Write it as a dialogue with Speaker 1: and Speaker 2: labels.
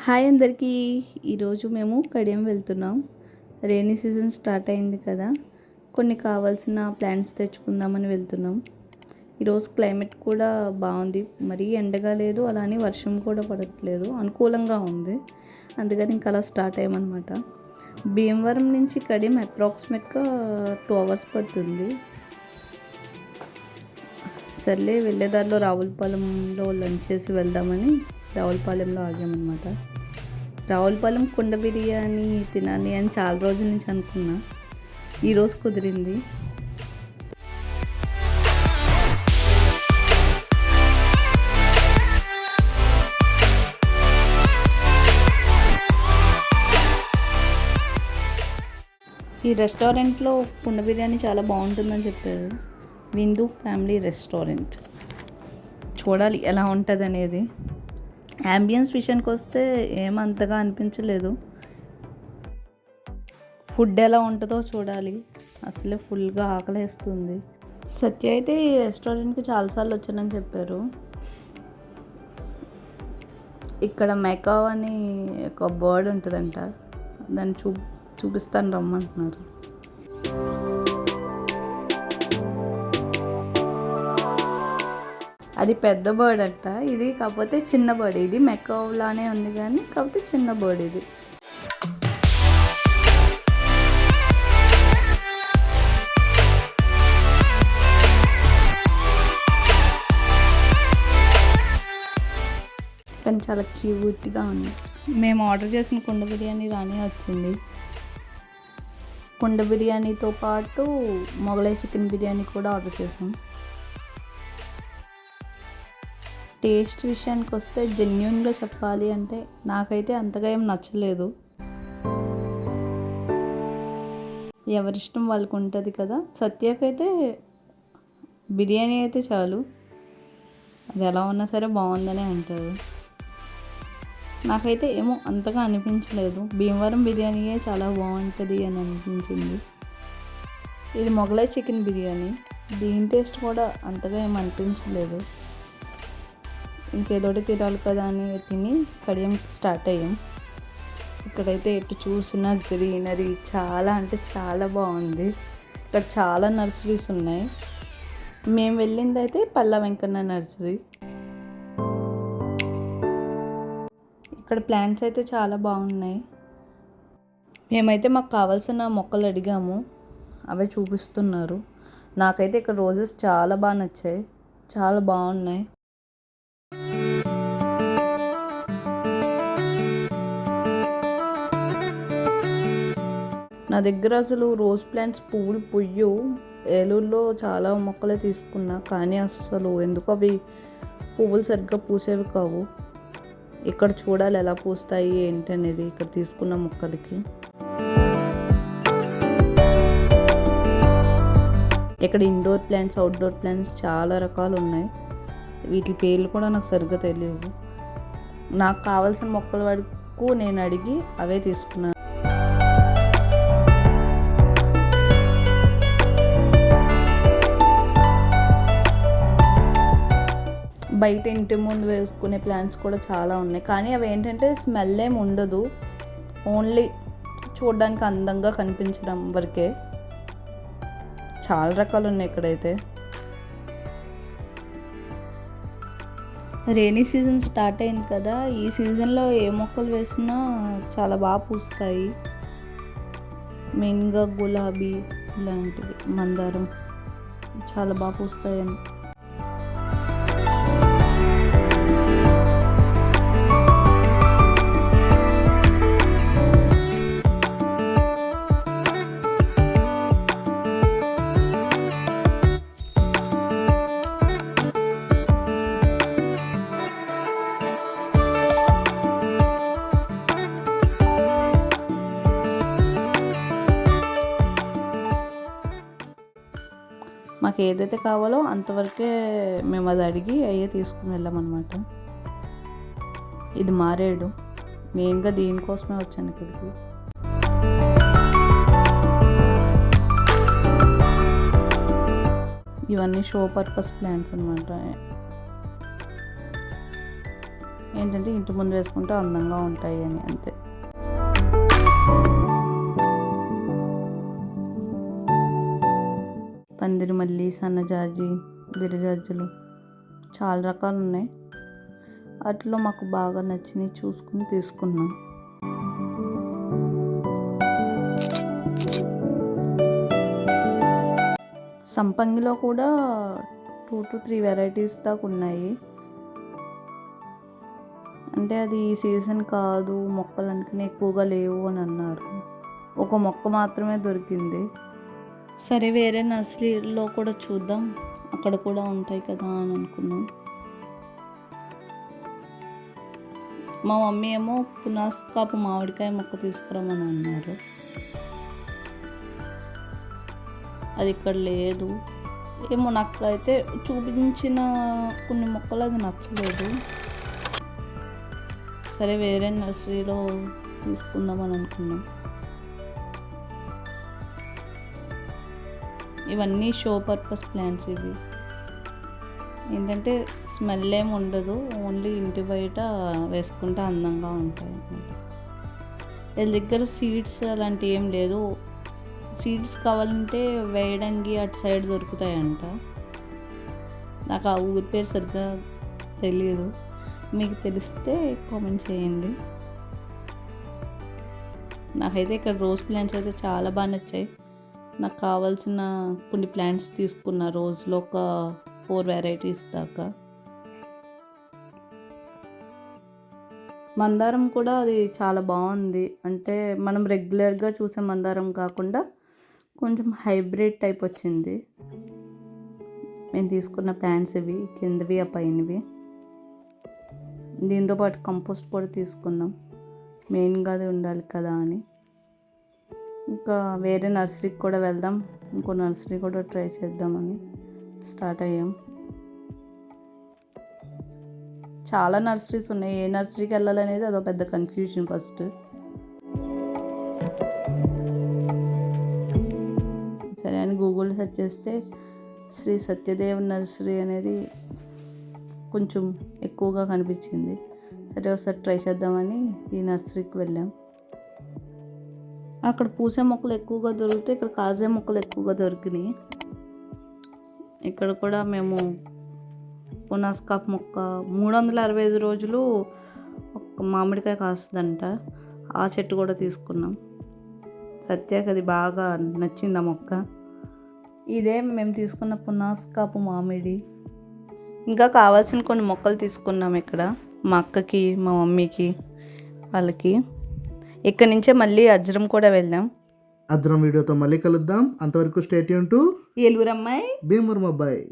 Speaker 1: Hi అందరికీ. ఈరోజు మేము కడియం వెళ్తున్నాం. రైనీ సీజన్ స్టార్ట్ అయింది కదా, కొన్ని కావాల్సిన ప్లాంట్స్ తెచ్చుకుందామని వెళ్తున్నాం. ఈరోజు క్లైమేట్ కూడా బాగుంది, మరీ ఎండగా లేదు, అలానే వర్షం కూడా పడట్లేదు, అనుకూలంగా ఉంది. అందుకని ఇంకా అలా స్టార్ట్ అయ్యామన్నమాట. భీమవరం నుంచి కడియం అప్రాక్సిమేట్గా 2 hours పడుతుంది. సర్లే వెళ్ళేదారిలో రావులపాలెంలో లంచ్ చేసి వెళ్దామని రావులపాలెంలో ఆగామన్నమాట. రావులపాలెం కుండ బిర్యానీ తినాలి అని చాలా రోజుల నుంచి అనుకున్నా, ఈరోజు కుదిరింది. ఈ రెస్టారెంట్లో కుండ బిర్యానీ చాలా బాగుంటుందని చెప్పారు. విందు ఫ్యామిలీ రెస్టారెంట్. చూడాలి ఎలా ఉంటుంది అనేది. యాంబియన్స్ విషయానికి వస్తే ఏమంతగా అనిపించలేదు. ఫుడ్ ఎలా ఉంటుందో చూడాలి. అసలే ఫుల్గా ఆకలేస్తుంది. సత్య అయితే ఈ రెస్టారెంట్కి చాలాసార్లు వచ్చానని చెప్పారు. ఇక్కడ మెకావ్ అని ఒక బర్డ్ ఉంటుందంట, దాన్ని చూపిస్తాను రమ్మంటున్నారు. అది పెద్ద బర్డ్ అంట, ఇది కాకపోతే చిన్న బర్డ్. ఇది మెకావ్ లానే ఉంది కానీ కాకపోతే చిన్న బర్డ్ ఇది. కానీ చాలా క్యూట్గా ఉంది. మేము ఆర్డర్ చేసిన కుండ బిర్యానీ రానే వచ్చింది. కుండ బిర్యానీతో పాటు మొగలై చికెన్ బిర్యానీ కూడా ఆర్డర్ చేసాం. టేస్ట్ విషయానికి వస్తే జెన్యూన్గా చెప్పాలి అంటే నాకైతే అంతగా ఏం నచ్చలేదు. ఎవరిష్టం వాళ్ళకు ఉంటుంది కదా. సత్యకైతే బిర్యానీ అయితే చాలు, అది ఎలా ఉన్నా సరే బాగుందనే అంటారు. నాకైతే ఏమో అంతగా అనిపించలేదు. భీమవరం బిర్యానీయే చాలా బాగుంటుంది అని అనిపించింది. ఇది మొగలై చికెన్ బిర్యానీ, దీని టేస్ట్ కూడా అంతగా ఏం అనిపించలేదు. ఇంకేదోటి తినాలి కదా అని తిని కడియం స్టార్ట్ అయ్యాం. ఇక్కడైతే ఎటు చూసినా గ్రీనరీ చాలా అంటే చాలా బాగుంది. ఇక్కడ చాలా నర్సరీస్ ఉన్నాయి. మేము వెళ్ళింది అయితే పల్ల వెంకన్న నర్సరీ. ఇక్కడ ప్లాంట్స్ అయితే చాలా బాగున్నాయి. మేమైతే మాకు కావాల్సిన మొక్కలు అడిగాము, అవే చూపిస్తున్నారు. నాకైతే ఇక్కడ రోజెస్ చాలా బాగా నచ్చాయి, చాలా బాగున్నాయి. నా దగ్గర అసలు రోజ్ ప్లాంట్స్ పువ్వులు పుయ్యు. ఏలూరులో చాలా మొక్కలే తీసుకున్నా, కానీ అసలు ఎందుకు అవి పువ్వులు సరిగ్గా పూసేవి కావు. ఇక్కడ చూడాలి ఎలా పూస్తాయి ఏంటి అనేది ఇక్కడ తీసుకున్న మొక్కలకి. ఇక్కడ ఇండోర్ ప్లాంట్స్, అవుట్డోర్ ప్లాంట్స్ చాలా రకాలు ఉన్నాయి. వీటి పేర్లు కూడా నాకు సరిగ్గా తెలియవు. నాకు కావాల్సిన మొక్కల వరకు నేను అడిగి అవే తీసుకున్నాను. బయట ఇంటి ముందు వేసుకునే ప్లాంట్స్ కూడా చాలా ఉన్నాయి, కానీ అవి ఏంటంటే స్మెల్ ఏమి ఉండదు, ఓన్లీ చూడడానికి అందంగా కనిపించడం వరకే. చాలా రకాలు ఉన్నాయి ఇక్కడైతే. రైనీ సీజన్ స్టార్ట్ అయింది కదా, ఈ సీజన్లో ఏ మొక్కలు వేసినా చాలా బాగా పూస్తాయి. మెయిన్గా గులాబీ ఇలాంటివి, మందారం చాలా బాగా పూస్తాయి. మాకు ఏదైతే కావాలో అంతవరకే మేము అది అడిగి అయ్యే తీసుకుని వెళ్ళామన్నమాట. ఇది మారేడు, మెయిన్గా దీనికోసమే వచ్చాను ఇక్కడికి. ఇవన్నీ షో పర్పస్ ప్లాంట్స్ అనమాట. ఏంటంటే ఇంటి ముందు వేసుకుంటే అందంగా ఉంటాయి అని అంతే. పందిరి మల్లి, సన్నజాజి, విరజాజులు చాలా రకాలు ఉన్నాయి. వాటిలో మాకు బాగా నచ్చినవి చూసుకుని తీసుకున్నాం. సంపంగిలో కూడా 2 to 3 వెరైటీస్ దాకా ఉన్నాయి. అంటే అది ఈ సీజన్ కాదు, మొక్కలు అందుకని ఎక్కువగా లేవు అని అన్నారు. ఒక మొక్క మాత్రమే దొరికింది. సరే వేరే నర్సరీలో కూడా చూద్దాం, అక్కడ కూడా ఉంటాయి కదా అని అనుకున్నాం. మా మమ్మీ ఏమో పునాస్కాపు మామిడికాయ మొక్క తీసుకురామని అన్నారు. అది ఇక్కడ లేదు. ఏమో నాకు అయితే చూపించిన కొన్ని మొక్కలు అది నచ్చలేదు. సరే వేరే నర్సరీలో తీసుకుందామని అనుకున్నాం. ఇవన్నీ షో పర్పస్ ప్లాంట్స్. ఇవి ఏంటంటే స్మెల్ ఏమి ఉండదు, ఓన్లీ ఇంటి బయట వేసుకుంటే అందంగా ఉంటాయి అన్నమాట. వీళ్ళ దగ్గర సీడ్స్ అలాంటివి ఏం లేదు. సీడ్స్ కావాలంటే వేయడానికి అటు సైడ్ దొరుకుతాయంట. నాకు ఆ ఊరి పేరు సరిగ్గా తెలియదు, మీకు తెలిస్తే కామెంట్ చేయండి. నాకైతే ఇక్కడ రోజ్ ప్లాంట్స్ అయితే చాలా బాగా నచ్చాయి. నాకు కావాల్సిన కొన్ని ప్లాంట్స్ తీసుకున్న, రోజులో ఒక 4 వెరైటీస్ దాకా. మందారం కూడా అది చాలా బాగుంది. అంటే మనం రెగ్యులర్గా చూసే మందారం కాకుండా కొంచెం హైబ్రిడ్ టైప్ వచ్చింది. మేము తీసుకున్న ప్లాంట్స్ ఇవి, కిందవి ఆ పైనవి. దీంతోపాటు కంపోస్ట్ కూడా తీసుకున్నాం, మెయిన్గా అది ఉండాలి కదా అని. ఇంకా వేరే నర్సరీకి కూడా వెళ్దాం, ఇంకో నర్సరీ కూడా ట్రై చేద్దామని స్టార్ట్ అయ్యాం. చాలా నర్సరీస్ ఉన్నాయి, ఏ నర్సరీకి వెళ్ళాలనేది అదో పెద్ద కన్ఫ్యూజన్ ఫస్ట్. సరే అని గూగుల్ సెర్చ్ చేస్తే శ్రీ సత్యదేవ్ నర్సరీ అనేది కొంచెం ఎక్కువగా కనిపించింది. సరే ఒకసారి ట్రై చేద్దామని ఈ నర్సరీకి వెళ్ళాం. అక్కడ పూసే మొక్కలు ఎక్కువగా దొరికితే ఇక్కడ కాసే మొక్కలు ఎక్కువగా దొరికినాయి. ఇక్కడ కూడా మేము పునాస్కాప్ మొక్క 365 రోజులు ఒక మామిడికాయ కాస్తుందంట, ఆ చెట్టు కూడా తీసుకున్నాం. సత్యాకి అది బాగా నచ్చింది ఆ మొక్క. ఇదే మేము తీసుకున్న పునాస్కాపు మామిడి. ఇంకా కావాల్సిన కొన్ని మొక్కలు తీసుకున్నాం ఇక్కడ, మా అక్కకి, మా మమ్మీకి, వాళ్ళకి. ఇక్కడి నుంచే మళ్ళీ అజ్రం కూడా వెళ్ళాం.
Speaker 2: అజ్రం వీడియోతో మళ్ళీ కలుద్దాం. అంతవరకు స్టే ట్యూన్ టు
Speaker 1: ఏలూరు అమ్మాయి
Speaker 2: భీమవరం అబ్బాయి.